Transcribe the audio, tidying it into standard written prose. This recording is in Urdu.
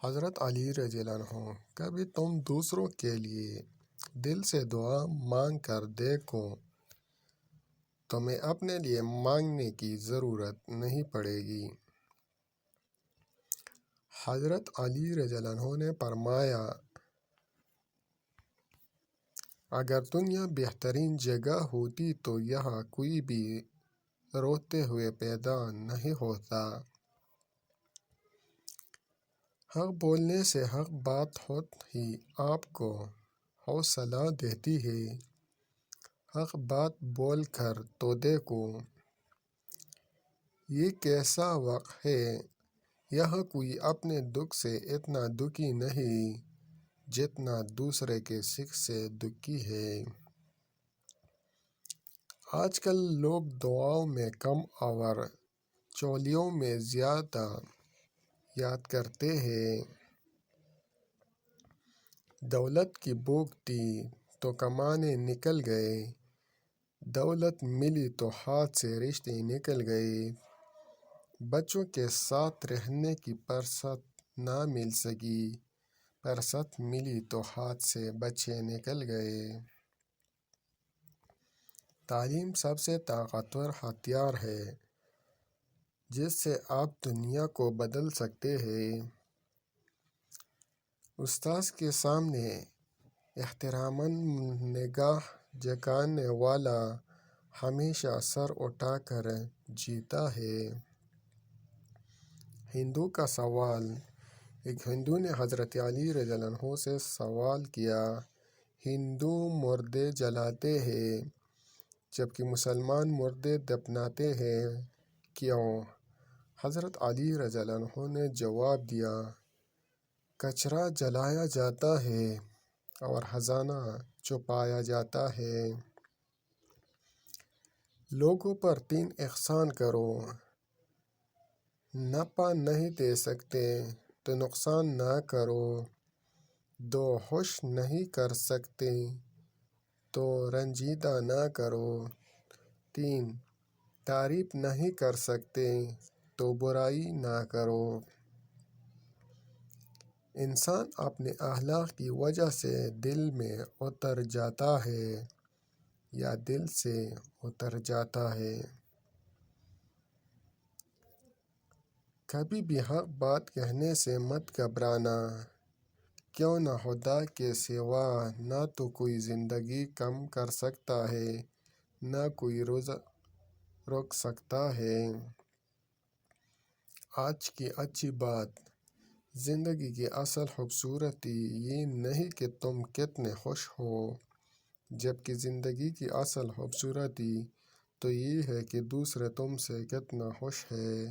حضرت علی رضی اللہ عنہ، کبھی تم دوسروں کے لیے دل سے دعا مانگ کر دیکھو، تمہیں اپنے لیے مانگنے کی ضرورت نہیں پڑے گی۔ حضرت علی رضی اللہ عنہ نے فرمایا، اگر دنیا بہترین جگہ ہوتی تو یہاں کوئی بھی روتے ہوئے پیدا نہیں ہوتا۔ حق بولنے سے حق بات ہی آپ کو حوصلہ دیتی ہے۔ حق بات بول کر تو دیکھو، یہ کیسا وقت ہے، یہاں کوئی اپنے دکھ سے اتنا دکھی نہیں جتنا دوسرے کے سکھ سے دکھی ہے۔ آج کل لوگ دعاؤں میں کم اور چولیوں میں زیادہ یاد کرتے ہیں۔ دولت کی بھوک تھی تو کمانے نکل گئے، دولت ملی تو ہاتھ سے رشتے نکل گئے، بچوں کے ساتھ رہنے کی فرصت نہ مل سکی، فرصت ملی تو ہاتھ سے بچے نکل گئے۔ تعلیم سب سے طاقتور ہتھیار ہے جس سے آپ دنیا کو بدل سکتے ہیں۔ استاد کے سامنے احتراماً نگاہ جھکانے والا ہمیشہ سر اٹھا کر جیتا ہے۔ ہندو کا سوال۔ ایک ہندو نے حضرت علی رضی اللہ عنہ سے سوال کیا، ہندو مردے جلاتے ہیں جبکہ مسلمان مردے دفناتے ہیں، کیوں؟ حضرت علی رضی اللہ عنہ نے جواب دیا، کچرا جلایا جاتا ہے اور خزانہ چھپایا جاتا ہے۔ لوگوں پر 3 احسان کرو، نفع نہیں دے سکتے تو نقصان نہ کرو، 2 خوش نہیں کر سکتے تو رنجیدہ نہ کرو، 3 تعریف نہیں کر سکتے تو برائی نہ کرو۔ انسان اپنے اخلاق کی وجہ سے دل میں اتر جاتا ہے یا دل سے اتر جاتا ہے۔ کبھی بھی حق بات کہنے سے مت گھبرانا، کیوں نہ خدا کے سوا نہ تو کوئی زندگی کم کر سکتا ہے نہ کوئی روک سکتا ہے۔ آج کی اچھی بات، زندگی کی اصل خوبصورتی یہ نہیں کہ تم کتنے خوش ہو، جبکہ زندگی کی اصل خوبصورتی تو یہ ہے کہ دوسرے تم سے کتنا خوش ہیں۔